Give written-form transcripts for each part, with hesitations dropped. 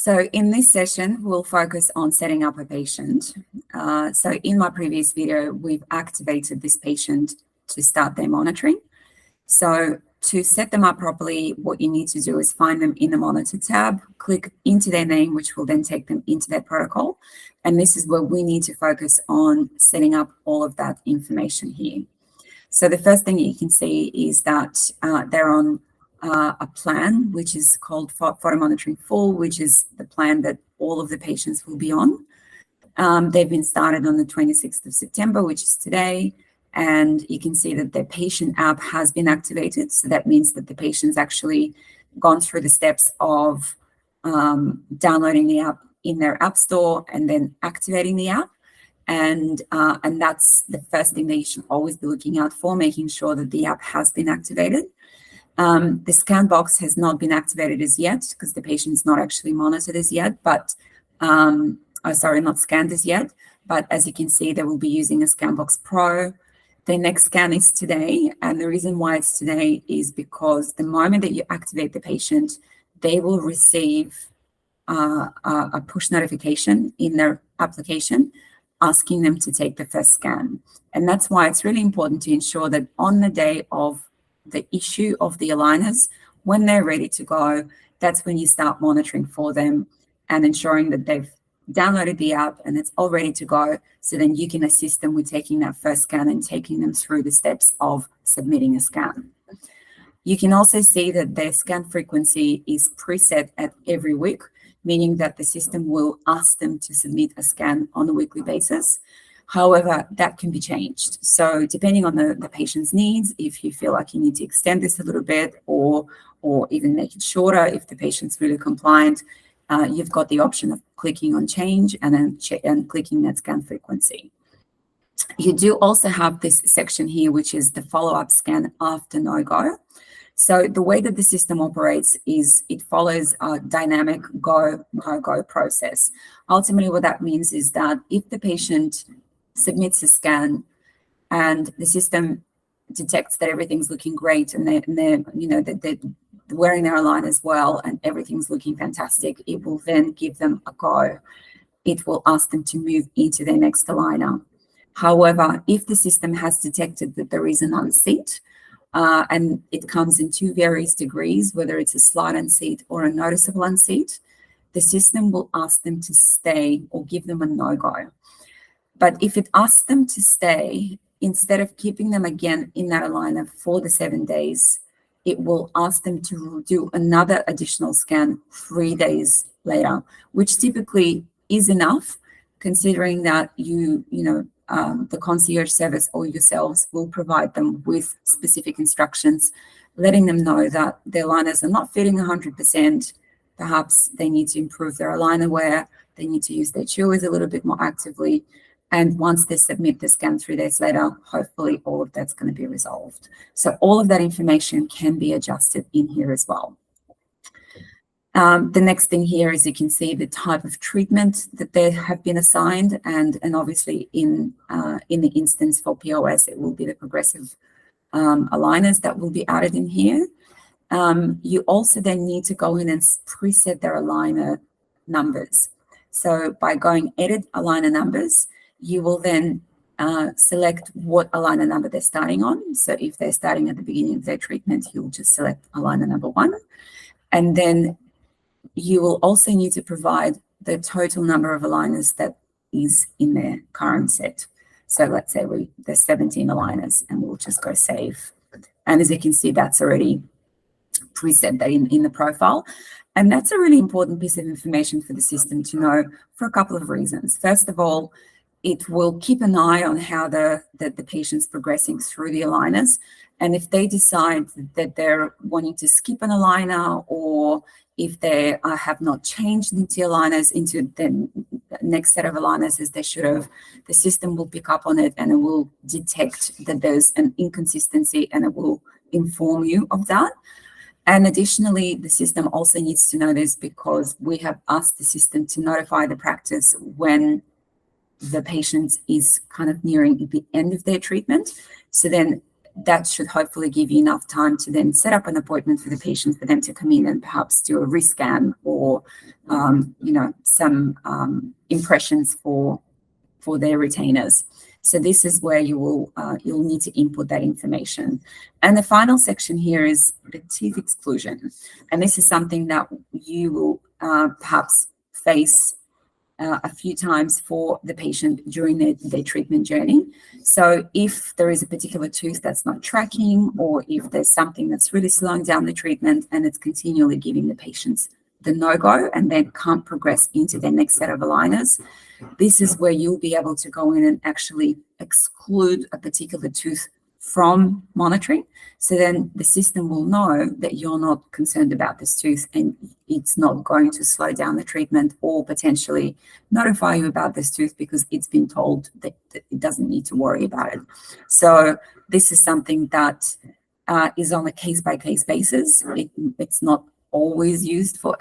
So in this session, we'll focus on setting up a patient. So in my previous video, we've activated this patient to start their monitoring. So to set them up properly, what you need to do is find them in the Monitor tab, click into their name, which will then take them into their protocol. And this is where we need to focus on setting up all of that information here. So the first thing you can see is that they're on a plan, which is called Photo Monitoring Full, which is the plan that all of the patients will be on. They've been started on the 26th of September, which is today. And you can see that their patient app has been activated. So that means that the patient's actually gone through the steps of downloading the app in their app store and then activating the app. And that's the first thing that you should always be looking out for, making sure that the app has been activated. The scan box has not been activated as yet because the patient is not actually monitored as yet, but not scanned as yet. But as you can see, they will be using a Scanbox Pro. Their next scan is today, and the reason why it's today is because the moment that you activate the patient, they will receive a push notification in their application asking them to take the first scan. And that's why it's really important to ensure that on the day of the issue of the aligners, when they're ready to go, that's when you start monitoring for them and ensuring that they've downloaded the app and it's all ready to go, so then you can assist them with taking that first scan and taking them through the steps of submitting a scan. You can also see that their scan frequency is preset at every week, meaning that the system will ask them to submit a scan on a weekly basis. However, that can be changed. So depending on the patient's needs, if you feel like you need to extend this a little bit or even make it shorter, if the patient's really compliant, you've got the option of clicking on change and then clicking that scan frequency. You do also have this section here, which is the follow-up scan after no-go. So the way that the system operates is it follows a dynamic go, no-go process. Ultimately, what that means is that if the patient submits a scan and the system detects that everything's looking great and they're wearing their aligners well and everything's looking fantastic, it will then give them a go. It will ask them to move into their next aligner. However, if the system has detected that there is an unseat, and it comes in two various degrees, whether it's a slight unseat or a noticeable unseat, the system will ask them to stay or give them a no-go. But if it asks them to stay, instead of keeping them again in that aligner for the 7 days, it will ask them to do another additional scan 3 days later, which typically is enough, considering that the concierge service or yourselves will provide them with specific instructions, letting them know that their aligners are not fitting 100%. Perhaps they need to improve their aligner wear. They need to use their chewers a little bit more actively. And once they submit the scan 3 days later, hopefully all of that's going to be resolved. So all of that information can be adjusted in here as well. The next thing here is you can see the type of treatment that they have been assigned, and obviously in the instance for POS, it will be the progressive aligners that will be added in here. You also then need to go in and preset their aligner numbers. So by going edit aligner numbers, you will then select what aligner number they're starting on. So if they're starting at the beginning of their treatment, you'll just select aligner number 1. And then you will also need to provide the total number of aligners that is in their current set. So let's say there's 17 aligners, and we'll just go save. And as you can see, that's already preset that in the profile. And that's a really important piece of information for the system to know for a couple of reasons. First of all, it will keep an eye on how the patient's progressing through the aligners. And if they decide that they're wanting to skip an aligner, or if they have not changed into aligners, into the next set of aligners as they should have, the system will pick up on it and it will detect that there's an inconsistency and it will inform you of that. And additionally, the system also needs to know this because we have asked the system to notify the practice when the patient is kind of nearing the end of their treatment. So then that should hopefully give you enough time to then set up an appointment for the patient for them to come in and perhaps do a rescan or or some impressions for their retainers. So this is where you'll need to input that information. And the final section here is the teeth exclusion. And this is something that you will perhaps face a few times for the patient during their treatment journey. So if there is a particular tooth that's not tracking, or if there's something that's really slowing down the treatment and it's continually giving the patients the no-go and then can't progress into their next set of aligners, this is where you'll be able to go in and actually exclude a particular tooth from monitoring. So then the system will know that you're not concerned about this tooth and it's not going to slow down the treatment or potentially notify you about this tooth because it's been told that it doesn't need to worry about it. So this is something that is on a case-by-case basis. It's not always used for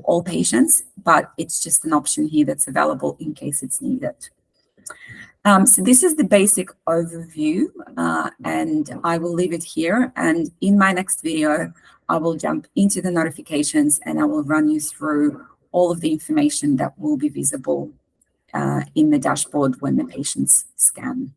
all patients, but it's just an option here that's available in case it's needed. So this is the basic overview, and I will leave it here. And in my next video, I will jump into the notifications and I will run you through all of the information that will be visible in the dashboard when the patients scan.